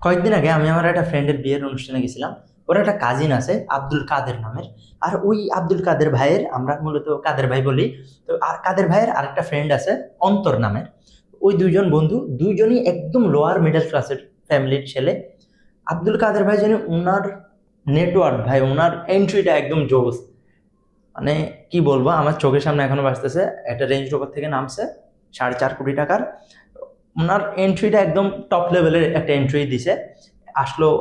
কয়েকদিন আগে আমি আমার একটা ফ্রেন্ডের বিয়ের অনুষ্ঠানে গেছিলাম। ওর একটা কাজিন আছে আব্দুল কাদের নামের। আর ওই আব্দুল কাদের ভাইয়ের, আমরা মূলত কাদের ভাই বলি। তো আর কাদের ভাইয়ের আরেকটা ফ্রেন্ড আছে অন্তর নামের। ওই দুইজন বন্ধু, দুইজনই একদম লোয়ার মিডল ক্লাসের ফ্যামিলির ছেলে। আব্দুল কাদের ভাই জানি ওনার নেটওয়ার্ক, ভাই ওনার এন্ট্রিটা একদম জোস। মানে কি বলবো, আমার চোখের সামনে এখনো ভাসতেছে। একটা রেঞ্জ রোভার থেকে নামছে 4.5 কোটি টাকার। ওনার এন্ট্রিটা একদম টপ লেভেলের একটা এন্ট্রি দিছে।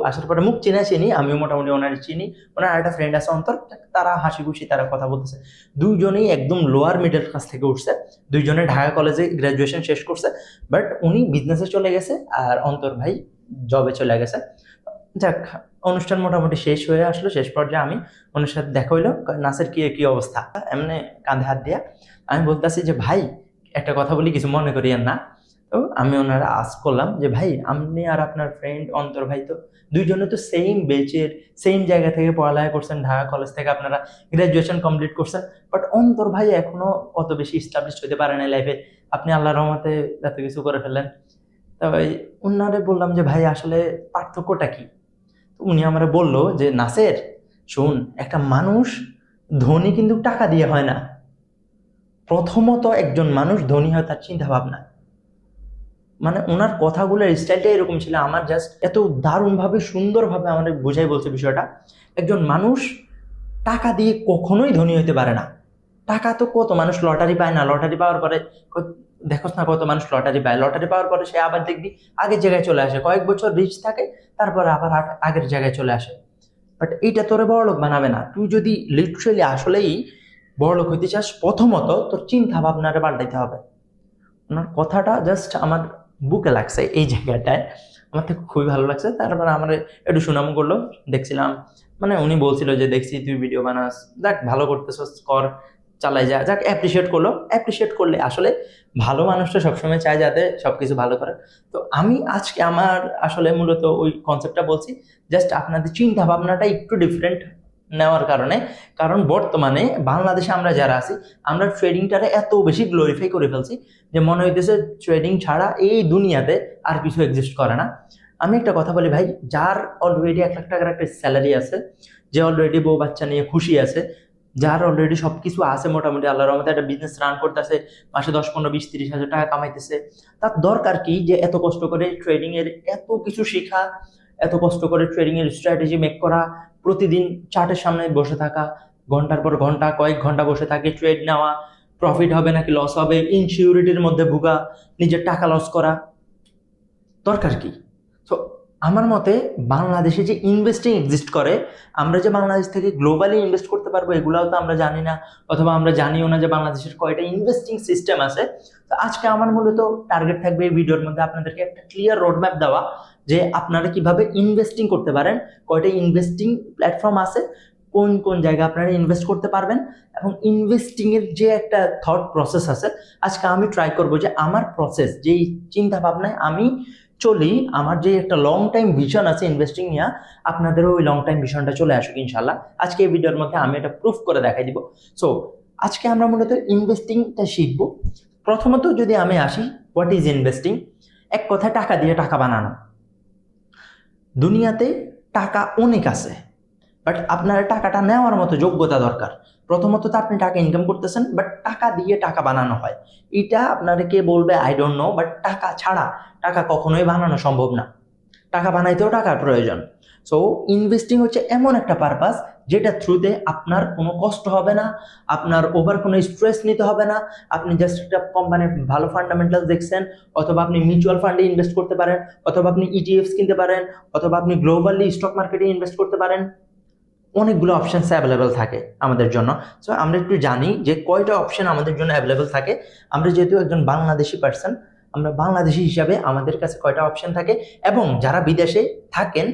আসার পরে মুখ চিনা চিনি, আমিও মোটামুটি ওনার চিনি। ওনার একটা ফ্রেন্ড আছে অন্তর, তারা হাসি খুশি তারা কথা বলতেছে। দুইজনেই একদম লোয়ার মিডল ক্লাস থেকে উঠছে। দুইজনে ঢাকা কলেজে গ্রাজুয়েশন শেষ করছে, বাট উনি বিজনেসে চলে গেছে আর অন্তর ভাই জবে চলে গেছে। যাক, অনুষ্ঠান মোটামুটি শেষ হয়ে আসলো। শেষ পর্যায়ে আমি ওনার সাথে দেখা হইলো। কয়, নাসের কি কি অবস্থা? এমনি কাঁধে হাত দিয়া আমি বলতেছি যে ভাই, একটা কথা বলি, কিছু মনে করিয়েন না। তো আমি ওনারা আস্ক করলাম যে ভাই, আপনি আর আপনার ফ্রেন্ড অন্তর ভাই তো দুইজনে তো সেম বেচের, সেম জায়গা থেকে পড়ালেখা করছেন, ঢাকা কলেজ থেকে আপনারা গ্রাজুয়েশন কমপ্লিট করছেন। বাট অন্তর ভাই এখনো অত বেশি ইস্টাবলিশ হতে পারে না লাইফে। আপনি আল্লাহর রহমতে এত কিছু করে ফেললেন। তবে উনারে বললাম যে ভাই আসলে পার্থক্যটা কি? তো উনি আমারে বলল যে নাসের, শোন, একটা মানুষ ধনী কিন্তু টাকা দিয়ে হয় না। প্রথমত একজন মানুষ ধনী হয় তার চিন্তা ভাবনা। মানে ওনার কথাগুলোর স্টাইলটা এরকম ছিল, আমার জাস্ট এত দারুণভাবে সুন্দরভাবে আমাদের বুঝাই বলছে বিষয়টা। একজন মানুষ টাকা দিয়ে কখনোই ধনী হতে পারে না। টাকা তো কত মানুষ লটারি পায় না, লটারি পাওয়ার পরে দেখোস না কত মানুষ লটারি পায়, লটারি পাওয়ার পরে সে আবার দেখবি আগের জায়গায় চলে আসে, কয়েক বছর রিচ থাকে, তারপরে আবার আগের জায়গায় চলে আসে। বাট এইটা তোরে বড়লোক বানাবে না। তুই যদি লিটারেলি আসলেই বড়লোক হইতে চাস, প্রথমত তোর চিন্তা ভাবনাটা পাল্টাইতে হবে। ওনার কথাটা জাস্ট আমার বুকে লাগছে এই জায়গাটায়, আমার থেকে খুবই ভালো লাগছে। তারপরে আমার একটু সুনাম করলো, দেখছিলাম। মানে উনি বলছিল যে দেখছি তুই ভিডিও বানাস, দেখ ভালো করতেছস, কর, চালাই যা, যাক অ্যাপ্রিসিয়েট করলো। অ্যাপ্রিসিয়েট করলে আসলে ভালো মানুষটা সবসময় চায় যাতে সবকিছু ভালো করে। তো আমি আজকে আমার আসলে মূলত ওই কনসেপ্টটা বলছি, জাস্ট আপনাদের চিন্তা ভাবনাটা একটু ডিফারেন্ট নেওয়ার কারণে। কারণ বর্তমানে বাংলাদেশে আমরা যারা আছি, আমরা ট্রেডিংটারে এত বেশি গ্লোরিফাই করে ফেলছি যে মনে হইতেছে ট্রেডিং ছাড়া এই দুনিয়াতে আর কিছু এক্সিস্ট করে না। আমি একটা কথা বলি ভাই, যার অলরেডি 1 লাখ টাকার একটা স্যালারি আছে, যে অলরেডি বউ বাচ্চা নিয়ে খুশি আছে, যার অলরেডি সবকিছু আছে মোটামুটি আল্লাহর রহমতে, একটা বিজনেস রান করতেছে, মাসে 10, 15, 20, 30 হাজার টাকা কামাইতেছে, তার দরকার কি যে এত কষ্ট করে ট্রেডিং এর এত কিছু শেখা, এত কষ্ট করে ট্রেডিং এর স্ট্র্যাটেজি মেক করা, প্রতিদিন চার্টের সামনে বসে থাকা, ঘন্টার পর ঘন্টা কয়েক ঘন্টা বসে থাকে ট্রেড নেওয়া, প্রফিট হবে নাকি লস হবে, ইনসিউরিটির মধ্যে ভুগা, নিজের টাকা লস করা, দরকার কি? তো আমার মতে বাংলাদেশে যে ইনভেস্টিং এক্সিস্ট করে, আমরা যে বাংলাদেশ থেকে গ্লোবালি ইনভেস্ট করতে পারবো এগুলাও তো আমরা জানি না, অথবা আমরা জানিও না যে বাংলাদেশের কয়টা ইনভেস্টিং সিস্টেম আছে। তো আজকে আমার মূলত টার্গেট থাকবে এই ভিডিওর মধ্যে আপনাদেরকে একটা ক্লিয়ার রোডম্যাপ দেওয়া, যে আপনারা কিভাবে ইনভেস্টিং করতে পারেন, কয়টা ইনভেস্টিং প্ল্যাটফর্ম আছে, কোন কোন জায়গায় আপনারা ইনভেস্ট করতে পারবেন, এবং ইনভেস্টিং এর যে একটা থট প্রসেস আছে, আজকে আমি ট্রাই করবো যে আমার প্রসেস, যেই চিন্তা ভাবনায় আমি চলি, আমার যে একটা লং টাইম ভিশন আছে ইনভেস্টিং নিয়ে, আপনাদেরও ওই লং টাইম ভিশনটা চলে আসুক ইনশাল্লাহ। আজকে এই ভিডিওর মধ্যে আমি এটা প্রুফ করে দেখাই দিব। সো আজকে আমরা মূলত ইনভেস্টিংটা শিখবো। প্রথমত যদি আমি আসি, হোয়াট ইজ ইনভেস্টিং? এক কথায় টাকা দিয়ে টাকা বানানো। দুনিয়াতে টাকা অনেক আছে, বাট আপনার টাকাটা নেওয়ার মতো যোগ্যতা দরকার। প্রথমত তো আপনি টাকা ইনকাম করতেছেন, বাট টাকা দিয়ে টাকা বানানো হয়, এটা আপনারা কে বলবে আই ডোন্ট নো, বাট টাকা ছাড়া টাকা কখনোই বানানো সম্ভব না। টাকা বানাইতেও টাকার প্রয়োজন। সো ইনভেস্টিং হচ্ছে এমন একটা পারপাস যেটা থ্রুতে আপনার কোনো কষ্ট হবে না, আপনার ওভার কোনো স্ট্রেস নিতে হবে না। আপনি জাস্ট একটা কোম্পানির ভালো ফান্ডামেন্টাল দেখছেন, অথবা আপনি মিউচুয়াল ফান্ডে ইনভেস্ট করতে পারেন, অথবা আপনি ইটিএফস কিনতে পারেন, অথবা আপনি গ্লোবালি স্টক মার্কেটে ইনভেস্ট করতে পারেন। অনেকগুলো অপশনস অ্যাভেলেবেল থাকে আমাদের জন্য। সো আমরা একটু জানি যে কয়টা অপশন আমাদের জন্য অ্যাভেলেবেল থাকে। আমরা যেহেতু একজন বাংলাদেশি পার্সন, আমরা বাংলাদেশি হিসাবে আমাদের কাছে কয়টা অপশন থাকে, এবং যারা বিদেশে থাকেন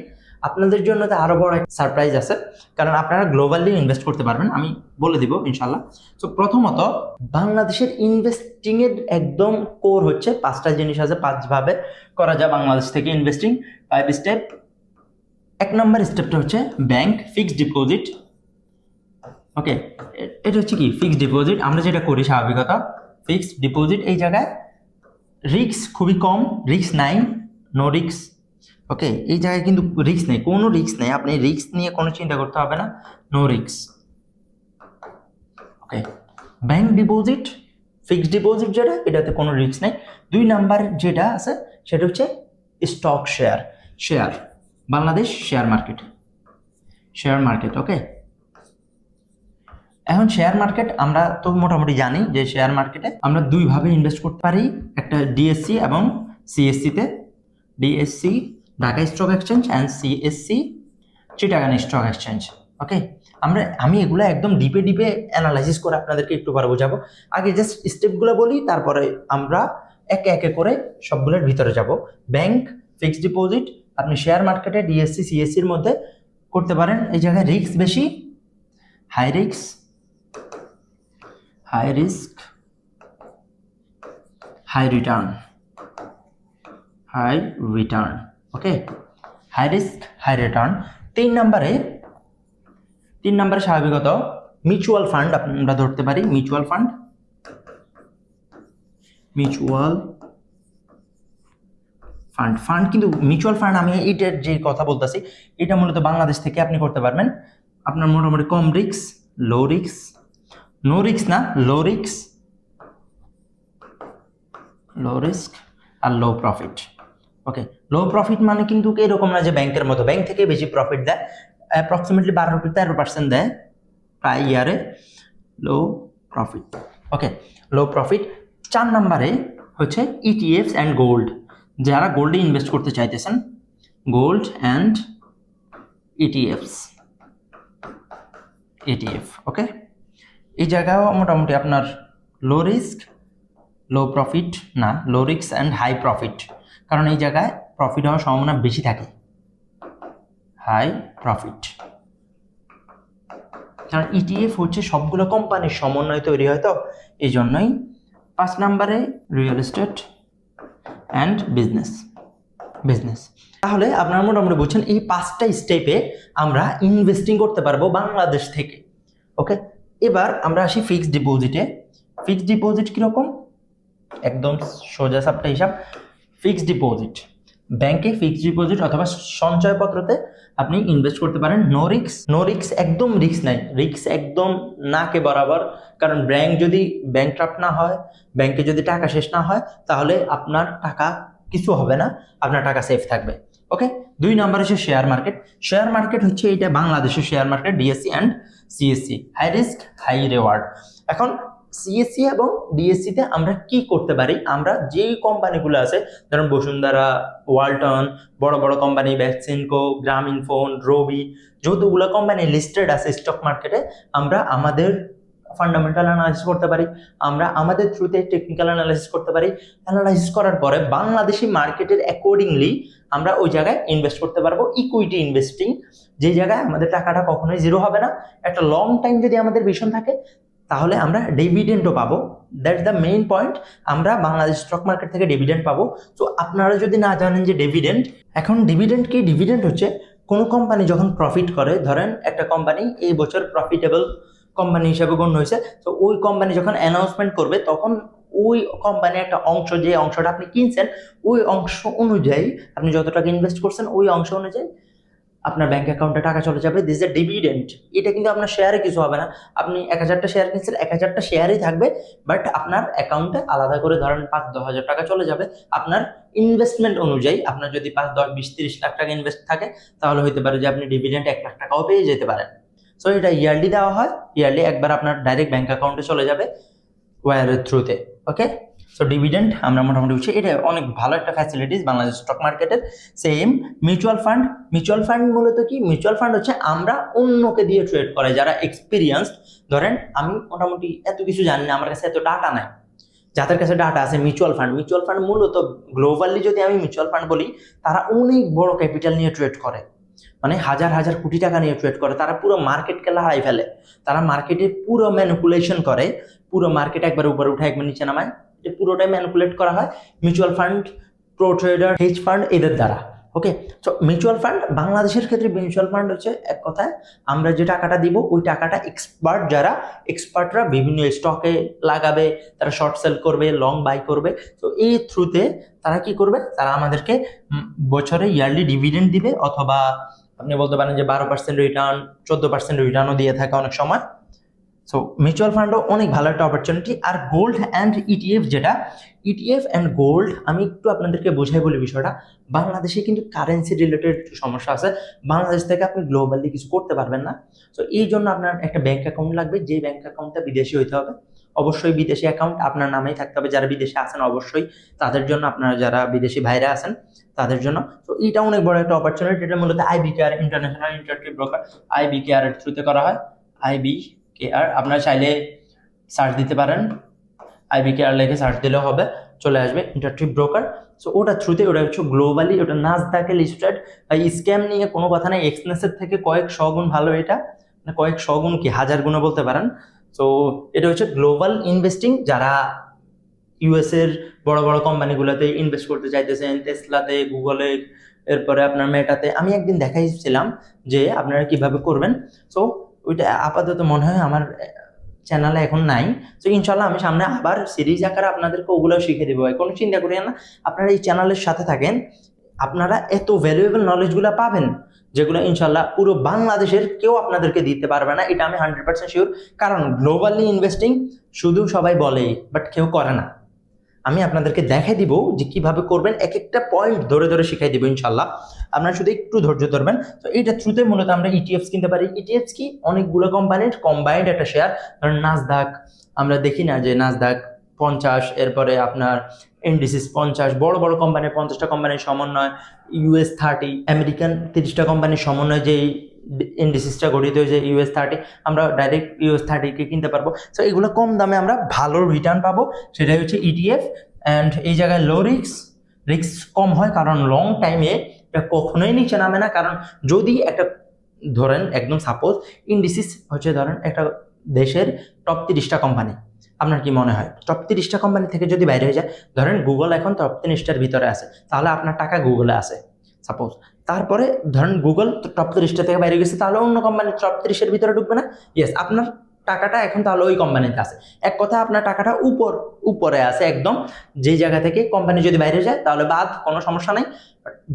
আপনাদের জন্য তো আরো বড় একটা সারপ্রাইজ আছে, কারণ আপনারা গ্লোবালি ইনভেস্ট করতে পারবেন, আমি বলে দিব ইনশাল্লাহ। সো প্রথমত, বাংলাদেশের ইনভেস্টিং এর একদম কোর হচ্ছে 5টা জিনিস আছে, 5ভাবে করা যায় বাংলাদেশ থেকে ইনভেস্টিং, 5 স্টেপ। 1 নম্বর স্টেপটা হচ্ছে ব্যাংক ফিক্সড ডিপোজিট। ওকে, এটা হচ্ছে কি ফিক্সড ডিপোজিট, আমরা যেটা করি স্বাভাবিকতা ফিক্সড ডিপোজিট। এই জায়গায় রিস্ক খুবই কম, রিস্ক নাই, নো রিস্ক। ওকে, এই জায়গায় কিন্তু রিস্ক নেই, কোনো রিস্ক নেই, আপনি রিস্ক নিয়ে কোনো চিন্তা করতে হবে না, নো রিস্ক। ওকে, ব্যাংক ডিপোজিট, ফিক্সড ডিপোজিট যেটা, এটাতে কোনো রিস্ক নেই। 2 নাম্বার যেটা আছে সেটা হচ্ছে stock share, share Bangladesh share market, share market. Okay, এখন শেয়ার মার্কেট আমরা তো মোটামুটি জানি যে শেয়ার মার্কেটে আমরা দুইভাবে ইনভেস্ট করতে পারি, একটা ডিএসসি এবং সিএসসিতে। DSC Dhaka stock exchange and CSC Chittagong stock exchange. Okay, আমি এগুলো একদম ডিপে ডিপে অ্যানালাইসিস করে আপনাদেরকে একটু পরে বোঝাবো। আগে জাস্ট স্টেপগুলো বলি, তারপরে আমরা একে একে করে সবগুলোর ভিতরে যাব। ব্যাংক, ফিক্সড ডিপোজিট আপনি শেয়ার মার্কেটে ডিএসসি সিএসসির মধ্যে করতে পারেন। এই জায়গায় রিস্ক বেশি, high risk, high risk, high return, high return. Okay, high risk, high return. 3 নম্বরে স্বাভাবিকত মিউচুয়াল ফান্ড আমরা ধরতে পারি, mutual fund, mutual fund. Fund কিন্তু মিউচুয়াল ফান্ড আমি এটার যে কথা বলতেছি এটা মূলত বাংলাদেশ থেকে আপনি করতে পারবেন। আপনার মোটামুটি কম risk, low risk, no risk না, লো রিস্ক, লো রিস্ক আর low profit. Okay, low profit মানে কিন্তু এরকম না যে ব্যাংকের মতো, ব্যাংক থেকে বেশি প্রফিট দেয়, অ্যাপ্রক্সিমেটলি 12-13% দেয় প্রায় ইয়ারে, লো প্রফিট। Okay, low profit. 4 নম্বরে হচ্ছে ইটিএফস অ্যান্ড গোল্ড, যারা গোল্ডে ইনভেস্ট করতে চাইতেছেন, gold and ETFs, ETF. Okay, এই জায়গাও মোটামুটি আপনার লো রিস্ক, লো প্রফিট না, low risk and high profit, কারণ এই জায়গায় প্রফিট হওয়ার সম্ভাবনা বেশি থাকে, হাই প্রফিট। কারণ ইটিএফ হচ্ছে সবগুলো কোম্পানির সমন্বয় তৈরি হয়, তো এই জন্যই। 5 নম্বরে real estate and business, business. তাহলে আপনারা মোটামুটি বুঝছেন এই 5টা স্টেপে আমরা ইনভেস্টিং করতে পারবো বাংলাদেশ থেকে। ওকে, এবার আমরা আসি ফিক্সড ডিপোজিটে। ফিক্সড ডিপোজিট কীরকম, একদম সোজা সাপটা হিসাব। ফিক্সড ডিপোজিট, ব্যাংকে ফিক্সড ডিপোজিট অথবা সঞ্চয়পত্রতে আপনি ইনভেস্ট করতে পারেন, নো রিস্ক, নো রিস্ক, একদম রিস্ক নাই, রিস্ক একদম নাকে বরাবর। কারণ ব্যাংক যদি ব্যাংকরাপ্ট না হয়, ব্যাংকে যদি টাকা শেষ না হয়, তাহলে আপনার টাকা কিছু হবে না, আপনার টাকা সেফ থাকবে। ওকে, 2 নম্বর হচ্ছে শেয়ার মার্কেট। শেয়ার মার্কেট হচ্ছে এটা বাংলাদেশের share market, DSC and CSC, high risk high reward. এখন সিএসসি এবং ডিএসসিতে আমরা কি করতে পারি, আমরা যে কোম্পানিগুলো আছে ধরুন বসুন্ধরা, ওয়ালটন, বড় বড় কোম্পানি, ভ্যাকসিনকো, গ্রামীণফোন, রবি, যতগুলো কোম্পানি লিস্টেড আছে স্টক মার্কেটে, আমরা আমাদের ফান্ডামেন্টাল অ্যানালাইসিস করতে পারি, আমরা আমাদের থ্রুতে টেকনিক্যাল অ্যানালাইসিস করতে পারি। অ্যানালাইসিস করার পরে বাংলাদেশি মার্কেটের অ্যাকর্ডিংলি আমরা ওই জায়গায় ইনভেস্ট করতে পারবো, ইকুইটি ইনভেস্টিং, যে জায়গায় আমাদের টাকাটা কখনোই জিরো হবে না। একটা লং টাইম যদি আমাদের ভিশন থাকে, তাহলে আমরা ডিভিডেন্ডও পাবো। দ্যাটস দ্য মেইন পয়েন্ট, আমরা বাংলাদেশ স্টক মার্কেট থেকে ডিভিডেন্ড পাবো। তো আপনারা যদি না জানেন যে ডিভিডেন্ড, এখন ডিভিডেন্ড কি, ডিভিডেন্ড হচ্ছে কোনো কোম্পানি যখন প্রফিট করে, ধরেন একটা কোম্পানি এই বছর প্রফিটেবল কোম্পানি হিসাবে গণ্য হয়েছে, তো ওই কোম্পানি যখন অ্যানাউন্সমেন্ট করবে, তখন ওই কোম্পানির একটা অংশ, যে অংশটা আপনি কিনছেন, ওই অংশ অনুযায়ী আপনি যত টাকা ইনভেস্ট করছেন, ওই অংশ অনুযায়ী আপনার ব্যাংক অ্যাকাউন্টে টাকা চলে যাবে। This A dividend. এটা কিন্তু আপনার শেয়ারে কিছু হবে না, আপনি 1000টা শেয়ার কিনছেন, 1000টা শেয়ারই থাকবে, বাট আপনার অ্যাকাউন্টে আলাদা করে ধরেন 5-10 হাজার টাকা চলে যাবে আপনার ইনভেস্টমেন্ট অনুযায়ী। আপনার যদি 5, 10, 20, 30 লাখ টাকা ইনভেস্ট থাকে, তাহলে হতে পারে যে আপনি ডিভিডেন্ড 1 লাখ টাকাও পেয়ে যেতে পারেন। সো এটা ইয়ারলি দেওয়া হয়, ইয়ারলি একবার আপনার ডাইরেক্ট ব্যাংক অ্যাকাউন্টে চলে যাবে ওয়্যারের থ্রুতে। ওকে, সো ডিভিডেন্ড আমরা মোটামুটি বুঝছি, এটা অনেক ভালো একটা ফ্যাসিলিটিস বাংলাদেশ স্টক মার্কেটের। Same mutual fund, mutual fund মূলত কি, মিউচুয়াল ফান্ড হচ্ছে আমরা অন্যকে দিয়ে ট্রেড করাই, যারা এক্সপিরিয়েন্সড। ধরেন আমি মোটামুটি এত কিছু জানি না, আমার কাছে এত ডাটা নাই, যাদের কাছে ডাটা আছে মিউচুয়াল ফান্ড। মিউচুয়াল ফান্ড মূলত গ্লোবালি যদি আমি মিউচুয়াল ফান্ড বলি, তারা অনেক বড় ক্যাপিটাল নিয়ে ট্রেড করে, মানে হাজার হাজার কোটি টাকা নিয়ে ট্রেড করে, তারা পুরো মার্কেটকে লড়াই ফেলে, তারা মার্কেটে পুরো ম্যানিপুলেশন করে, পুরো মার্কেট একবার উপরে উঠে একবার নিচে নামায়, এটা পুরোটাই ম্যানিপুলেট করা হয় mutual fund, pro trader, hedge fund, এদের দ্বারা। ওকে, সো মিউচুয়াল ফান্ড বাংলাদেশের ক্ষেত্রে মিউচুয়াল ফান্ড হচ্ছে এক কথায় আমরা যে টাকাটা দিব ওই টাকাটা এক্সপার্টরা বিভিন্ন স্টকে লাগাবে, তারা শর্ট সেল করবে, লং বাই করবে। তো এই থ্রুতে তারা কি করবে, তারা আমাদেরকে বছরে ইয়ারলি ডিভিডেন্ড দিবে, অথবা আপনি বলতে পারেন যে 12% রিটার্ন, 14% রিটার্নও দিয়ে থাকে অনেক সময়। সো মিউচুয়াল ফান্ডও অনেক ভালো একটা অপরচুনিটি। আর গোল্ড অ্যান্ড ইটিএফ, যেটা ইটিএফ অ্যান্ড গোল্ড, আমি একটু আপনাদেরকে বোঝাই বলি বিষয়টা। বাংলাদেশে কিন্তু কারেন্সি রিলেটেড সমস্যা আছে, বাংলাদেশ থেকে আপনি গ্লোবালি কিছু করতে পারবেন না। সো এই জন্য আপনার একটা ব্যাংক অ্যাকাউন্ট লাগবে, যে ব্যাংক অ্যাকাউন্টটা বিদেশি হইতে হবে, অবশ্যই বিদেশি অ্যাকাউন্ট আপনার নামেই থাকতে হবে। যারা বিদেশে আছেন অবশ্যই তাদের জন্য, আপনারা যারা বিদেশি ভাইরা আছেন তাদের জন্য। তো এটা অনেক বড় একটা অপরচুনিটি। এটা মূলত আইবিকেআর, ইন্টারন্যাশনাল ইন্টারেক্টিভ ব্রোকার, আইবিকেআর এর থ্রুতে করা হয়। আইবিকেআর আপনারা চাইলে সার্চ দিতে পারেন, আইবিকেআর লিখে সার্চ দিলেও হবে, চলে আসবে ইন্টারেক্টিভ ব্রোকার। সো ওটা থ্রুতে, ওটা হচ্ছে গ্লোবালি, ওটা নাসদাকে লিস্টেড। স্ক্যাম নিয়ে কোনো কথা নাই, এক্সনেসের থেকে কয়েক শগুণ ভালো এটা, মানে কয়েক শগুণ কি হাজার গুণও বলতে পারেন। তো এটা হচ্ছে গ্লোবাল ইনভেস্টিং, যারা ইউএস এর বড় বড় কোম্পানিগুলোতে ইনভেস্ট করতে চাইতেছেন, টেসলাতে, গুগলে, এরপরে আপনার মেটাতে। আমি একদিন দেখাইছিলাম যে আপনারা কিভাবে করবেন। সো ওইটা আপাতত মনে হয় আমার চ্যানেলে এখন নাই। তো ইনশাল্লাহ আমি সামনে আবার সিরিজ আকারে আপনাদেরকে ওগুলো শিখে দেবো, কোনো চিন্তা করিয়েন না। আপনারা এই চ্যানেলের সাথে থাকেন, আপনারা এত ভ্যালুয়েবল নলেজগুলো পাবেন যেগুলো ইনশাল্লাহ পুরো বাংলাদেশের কেউ আপনাদেরকে দিতে পারবে না, এটা আমি 100% শিওর। কারণ গ্লোবালি ইনভেস্টিং শুধু সবাই বলে, বাট কেউ করে না। আমি আপনাদেরকে দেখাই দিব যে কিভাবে করবেন, এক একটা পয়েন্ট ধরে ধরে শিখাই দিব ইনশাল্লাহ, আপনারা শুধু একটু ধৈর্য ধরবেন। তো এইটা থ্রুতে মূলত আমরা ইটিএফস কিনতে পারি। ইটিএফস কি, অনেকগুলো কোম্পানির কম্বাইন্ড একটা শেয়ার। ধরেন নাসদাক, আমরা দেখি না যে নাসদাক 50, এরপরে আপনার ইন্ডিসিস 50, বড় বড় কোম্পানির 50টা কোম্পানির সমন্বয়, US 30 আমেরিকান 30টা কোম্পানির সমন্বয়, যে ইন্ডিসিসটা গঠিত হয়েছে US 30, আমরা ডাইরেক্ট US 30-কে কিনতে পারবো। সো এগুলো কম দামে আমরা ভালো রিটার্ন পাবো, সেটাই হচ্ছে ইটিএফ। অ্যান্ড এই জায়গায় লো রিস্ক কম হয়, কারণ লং টাইমে এটা কখনোই নিচে নামে না। কারণ যদি একটা ধরেন একদম সাপোজ ইন্ডিসিস হচ্ছে ধরেন একটা দেশের টপ 30টা কোম্পানি, আপনার কি মনে হয় টপ 30টা কোম্পানি থেকে যদি বাইরে হয়ে যায়, ধরেন গুগল এখন টপ 30টার ভিতরে আছে, তাহলে আপনার টাকা গুগলে আছে সাপোজ। তারপরে ধরেন গুগল টপ 30টা থেকে বাইরে গেছে, তাহলে অন্য কোম্পানি টপ 30-এর ভিতরে ঢুকবে না? ইয়েস, আপনার টাকাটা এখন তাহলে ওই কোম্পানিতে আছে। এক কথা আপনার টাকাটা উপরে আছে একদম। যে জায়গা থেকে কোম্পানি যদি বাইরে যায় তাহলে বাদ, কোনো সমস্যা নাই।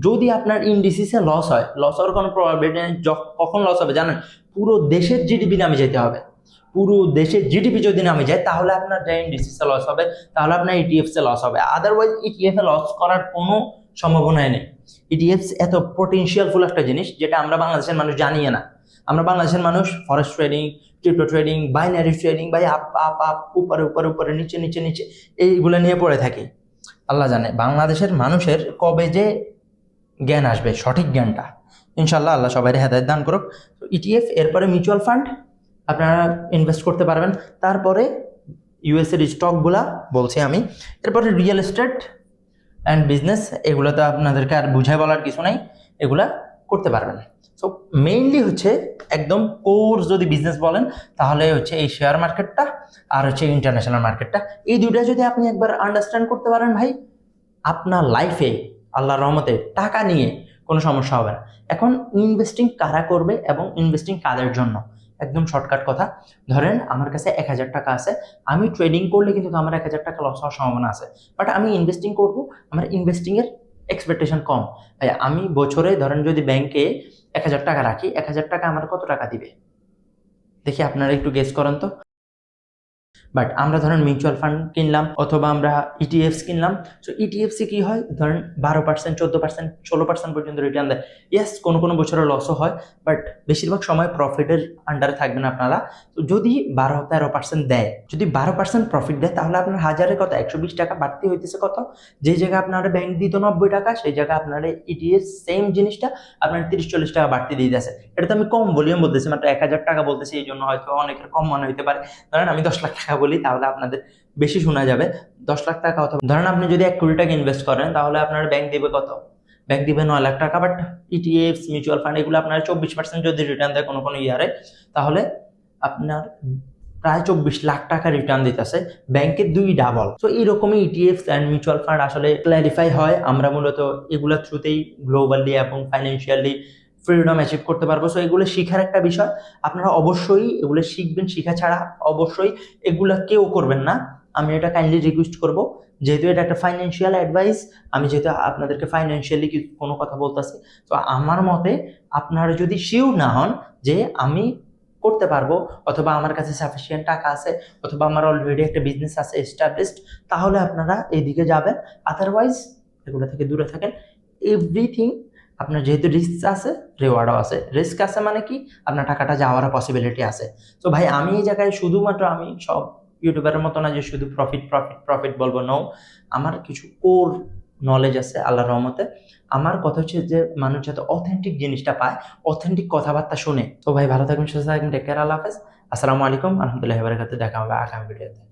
যদি আপনার ইন্ডিসিসে লস হয়, লস হওয়ার কোনো প্রবাবিলিটি নেই। কখন লস হবে জানেন? পুরো দেশের জিডিপি নামে যেতে হবে। পুরো দেশের জিডিপি যদি নামে যায় তাহলে আপনার যে ইন্ডিসিসে লস হবে, তাহলে আপনার ইটিএফসে লস হবে। আদারওয়াইজ ইটিএফে লস করার কোনো সম্ভাবনাই নেই। ইটিএফস এত পটেনশিয়াল ফুল একটা জিনিস, যেটা আমরা বাংলাদেশের মানুষ জানিয়ে না। আমরা বাংলাদেশের মানুষ forex trading, crypto trading, binary trading, ভাই আপ আপ আপ, উপরে উপরে উপরে, নিচে নিচে নিচে, এইগুলো নিয়ে পড়ে থাকি। আল্লাহ জানে বাংলাদেশের মানুষের কবে যে জ্ঞান আসবে, সঠিক জ্ঞানটা। ইনশাল্লাহ আল্লাহ সবাই হেদায়েত দান করুক। ইটিএফ, এরপরে মিউচুয়াল ফান্ড আপনারা ইনভেস্ট করতে পারবেন। তারপরে ইউএসএর স্টকগুলা বলছি আমি। এরপরে রিয়েল এস্টেট অ্যান্ড বিজনেস, এগুলো তো আপনাদেরকে আর বুঝাই বলার কিছু নাই, এগুলা করতে পারবেন। সো মেইনলি হচ্ছে একদম কোর্স যদি বিজনেস বলেন তাহলে হচ্ছে এই শেয়ার মার্কেটটা আর হচ্ছে ইন্টারন্যাশনাল মার্কেটটা। এই দুইটা যদি আপনি একবার আন্ডারস্ট্যান্ড করতে পারেন ভাই, আপনার লাইফে আল্লাহর রহমতে টাকা নিয়ে কোনো সমস্যা হবে না। এখন ইনভেস্টিং কারা করবে এবং ইনভেস্টিং কাদের জন্য, একদম শর্টকাট কথা। ধরেন আমার কাছে 1000 টাকা আছে, আমি ট্রেডিং করলে কিন্তু আমার 1000 টাকা লস হওয়ার সম্ভাবনা আছে, বাট আমি ইনভেস্টিং করব, আমার ইনভেস্টিংয়ের এক্সপেকটেশন কম। ভাই আমি বছরে ধরেন যদি ব্যাংকে 1000 টাকা রাখি, 1000 টাকা আমার কত টাকা দিবে দেখি, আপনারা একটু গেস করেন তো। বাট আমরা ধরেন মিউচুয়াল ফান্ড কিনলাম অথবা আমরা ইটিএফস কিনলাম। সো ইটিএফসি কি হয়, ধরেন 12%, 14%, 16% পর্যন্ত রিটার্ন দেয়। ইয়েস, কোনো কোনো বছরে লসও হয়, বাট বেশিরভাগ সময় প্রফিটের আন্ডারে থাকবেন আপনারা। তো যদি 12-13% দেয়, যদি 12% প্রফিট দেয়, তাহলে আপনার হাজারে কত, 120 টাকা বাড়তি হইতেছে কত। যে জায়গায় আপনারা ব্যাংক দিত 90 টাকা, সেই জায়গায় আপনারা ইটিএফ সেম জিনিসটা আপনার 30-40 টাকা বাড়তি দিয়ে দিতেছে। এটা তো আমি কম ভলিউম বলতেছি, মাত্র 1000 টাকা বলতেছি, এই জন্য হয়তো অনেকের কম মনে হইতে পারে। ধরেন আমি 10 লাখ টাকা বলি, তাহলে আপনাদের বেশি শোনা যাবে। 10 লাখ টাকা, অথবা ধরেন আপনি যদি 1 কোটি টাকা ইনভেস্ট করেন, তাহলে আপনার ব্যাংক দিবে কত, ব্যাংক দিবে 9 লাখ টাকা। বাট ইটিএফ, মিউচুয়াল ফান্ড, এগুলো আপনার 24% যদি রিটার্ন দেয় কোনো কোনো ইয়ারে, তাহলে আপনার প্রায় 24 লাখ টাকা রিটার্ন দিতেছে, ব্যাংকের 2 ডাবল। তো এইরকমই ইটিএফ অ্যান্ড মিউচুয়াল ফান্ড আসলে ক্ল্যারিফাই হয়। আমরা মূলত এগুলোর থ্রুতেই গ্লোবালি এবং ফাইন্যান্সিয়ালি ফ্রিডম অ্যাচিভ করতে পারবো। সো এগুলো শিখার একটা বিষয়, আপনারা অবশ্যই এগুলো শিখবেন। শিখা ছাড়া অবশ্যই এগুলা কেউ করবেন না, আমি এটা কাইন্ডলি রিকোয়েস্ট করব। যেহেতু এটা একটা ফাইন্যান্সিয়াল অ্যাডভাইস, আমি যেহেতু আপনাদেরকে ফাইন্যান্সিয়ালি কোনো কথা বলতেছি, তো আমার মতে আপনারা যদি শিওর না হন যে আমি করতে পারবো, অথবা আমার কাছে সাফিসিয়েন্ট টাকা আছে, অথবা আমার অলরেডি একটা বিজনেস আছে এস্টাবলিশড, তাহলে আপনারা এইদিকে যাবেন। আদারওয়াইজ এগুলো থেকে দূরে থাকেন। এভরিথিং আপনার যেহেতু রিস্ক আছে, রিওয়ার্ডও আছে। রিস্ক আছে মানে কি, আপনার টাকাটা যাওয়ার পসিবিলিটি আছে। তো ভাই আমি এই জায়গায় শুধুমাত্র, আমি সব ইউটিউবারের মতো না যে শুধু প্রফিট প্রফিট প্রফিট বলবো, নো। আমার কিছু কোর নলেজ আছে আল্লাহর রহমতে। আমার কথা হচ্ছে যে মানুষ যাতে অথেন্টিক জিনিসটা পায়, অথেন্টিক কথাবার্তা শুনে। তো ভাই ভালো থাকবেন, সুস্থ থাকবেন, টেক কেয়ার, আল্লাহ হাফেজ, আসসালামু আলাইকুম আলহামদুলিল্লাহ বারাকাতুহু। দেখা হবে আগামী ভিডিওতে।